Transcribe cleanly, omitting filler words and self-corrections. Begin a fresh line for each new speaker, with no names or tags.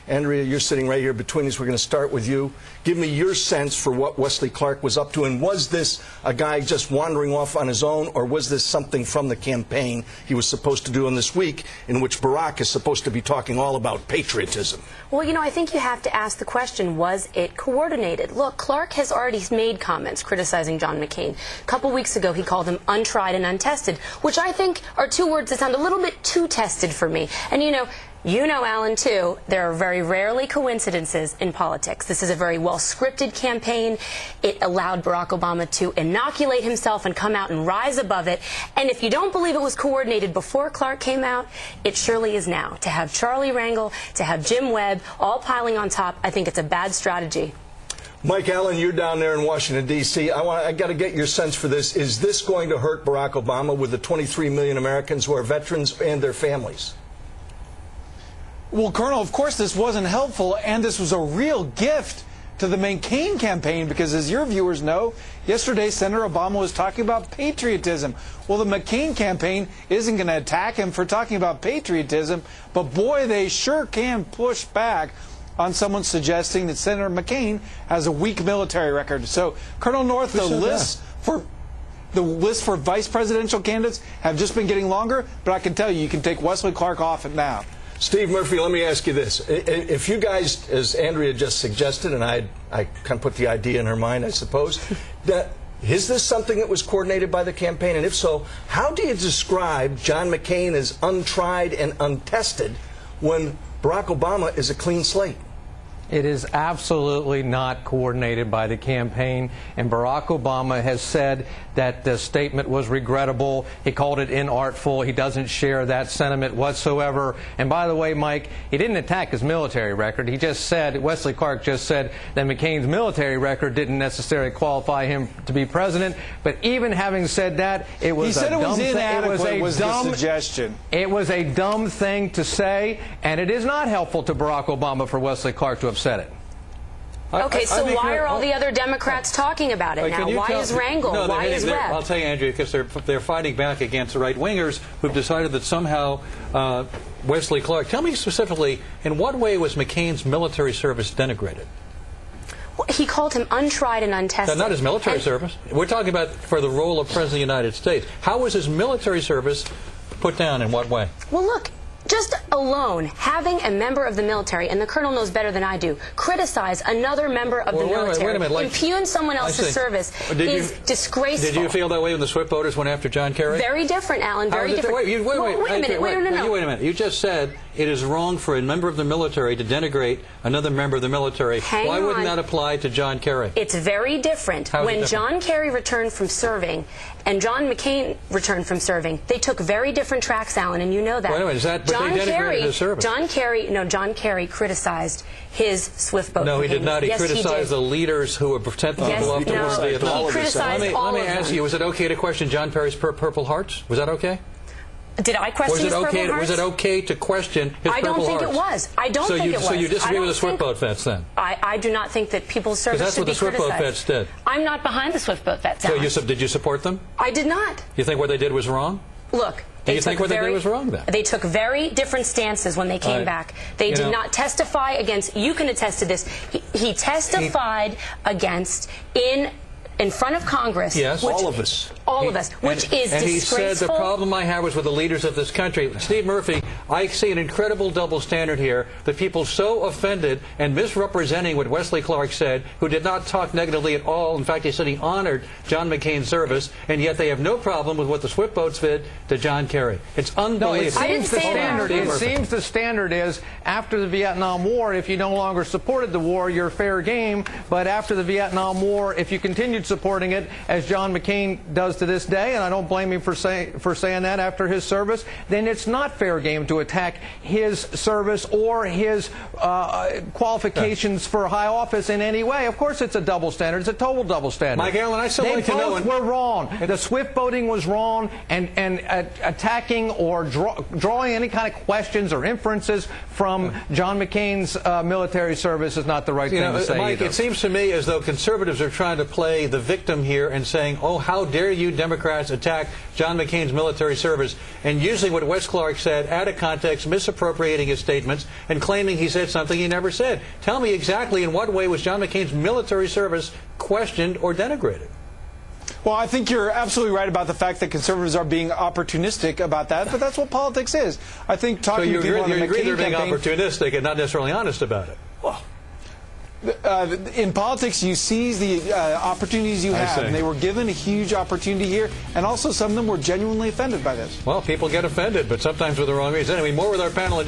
Andrea, you're sitting right here between us. We're going to start with you. Give me your sense for what Wesley Clark was up to, and was this a guy just wandering off on his own, or was this something from the campaign he was supposed to do in this week, in which Barack is supposed to be talking all about patriotism?
Well, you know, I think you have to ask the question, was it coordinated? Look, Clark has already made comments criticizing John McCain. A couple weeks ago, he called him untried and untested, which I think are two words that sound a little bit too tested for me. And, you know, Alan, too, there are very rarely coincidences in politics. This is a very well-scripted campaign. It allowed Barack Obama to inoculate himself and come out and rise above it. And if you don't believe it was coordinated before Clark came out, it surely is now. To have Charlie Rangel, to have Jim Webb, all piling on top, I think it's a bad strategy.
Mike Allen, you're down there in Washington, D.C. I got to get your sense for this. Is this going to hurt Barack Obama with the 23 million Americans who are veterans and their families?
Well, Colonel, of course this wasn't helpful, and this was a real gift to the McCain campaign because, as your viewers know, yesterday Senator Obama was talking about patriotism. Well, the McCain campaign isn't going to attack him for talking about patriotism, but boy, they sure can push back on someone suggesting that Senator McCain has a weak military record. So, Colonel North, the list for vice presidential candidates have just been getting longer, but I can tell you, you can take Wesley Clark off it now.
Steve Murphy, let me ask you this. If you guys, as Andrea just suggested, and I kind of put the idea in her mind, I suppose, that is this something that was coordinated by the campaign? And if so, how do you describe John McCain as untried and untested when Barack Obama is a clean slate?
It is absolutely not coordinated by the campaign, and Barack Obama has said that the statement was regrettable. He called it inartful. He doesn't share that sentiment whatsoever. And by the way, Mike, he didn't attack his military record. He just said, Wesley Clark just said that McCain's military record didn't necessarily qualify him to be president. But even having said that, it was a dumb thing. It was a suggestion. It was a dumb thing to say, and it is not helpful to Barack Obama for Wesley Clark to have said it.
Okay, so why are all the other Democrats talking about it now? Why is Rangel?
No,
why is Webb?
I'll tell you, Andrea, because they're fighting back against the right-wingers who've decided that somehow Wesley Clark. Tell me specifically, in what way was McCain's military service denigrated?
Well, he called him untried and untested.
Not his military service. We're talking about for the role of President of the United States. How was his military service put down? In what way?
Well, look. Just alone, having a member of the military, and the Colonel knows better than I do, criticize another member of the military, impugn someone else's service is disgraceful.
Did you feel that way when the SWIFT voters went after John Kerry?
Very different, Alan, very different.
Wait a minute. You just said it is wrong for a member of the military to denigrate another member of the military. Why wouldn't that apply to John Kerry?
It's very different. When John Kerry returned from serving and John McCain returned from serving, they took very different tracks, Alan, and you know that.
Wait a minute, is that John
Kerry criticized his SWIFT vote.
No, he did not. He criticized the leaders who were pretending to go off to war. Let me ask you, was it okay to question John Kerry's Purple Hearts? Was that okay?
Did I question his Purple Hearts?
Was it okay to question his Purple Hearts?
I don't think it was. I don't think it was.
So you disagree with the SWIFT vote vets then?
I do not think that people's service should be criticized.
Because that's what the SWIFT vote vets did.
I'm not behind the SWIFT vote vets, Alan.
So did you support them?
I did not.
You think what they did was wrong?
Look.
Do you think what they did was wrong then?
They took very different stances when they came back. They did not testify against, you can attest to this, he testified against in front of Congress.
Yes, all of us.
All of us, which is disgraceful.
And he said the problem I have was with the leaders of this country. Steve Murphy, I see an incredible double standard here, that people so offended and misrepresenting what Wesley Clark said, who did not talk negatively at all. In fact, he said he honored John McCain's service, and yet they have no problem with what the SWIFT votes did to John Kerry. It's unbelievable.
It seems the standard is, after the Vietnam War, if you no longer supported the war, you're fair game. But after the Vietnam War, if you continued supporting it, as John McCain does to this day, and I don't blame him for saying that after his service, then it's not fair game to attack his service or his qualifications for high office in any way. Of course it's a double standard. It's a total double standard.
Mike Allen, I still like to know.
They both were wrong. The SWIFT voting was wrong, and attacking or drawing any kind of questions or inferences from John McCain's military service is not the right thing to say.
Mike, it seems to me as though conservatives are trying to play the the victim here and saying, oh, how dare you Democrats attack John McCain's military service, and using what Wes Clark said out of context, misappropriating his statements, and claiming he said something he never said. Tell me exactly in what way was John McCain's military service questioned or denigrated?
Well, I think you're absolutely right about the fact that conservatives are being opportunistic about that, but that's what politics is. I think talking to people on the McCain
agree they're being
campaign,
opportunistic and not necessarily honest about it.
Well, in politics, you seize the opportunities you have, and they were given a huge opportunity here, and also some of them were genuinely offended by this.
Well, people get offended, but sometimes for the wrong reason. Anyway, more with our panel.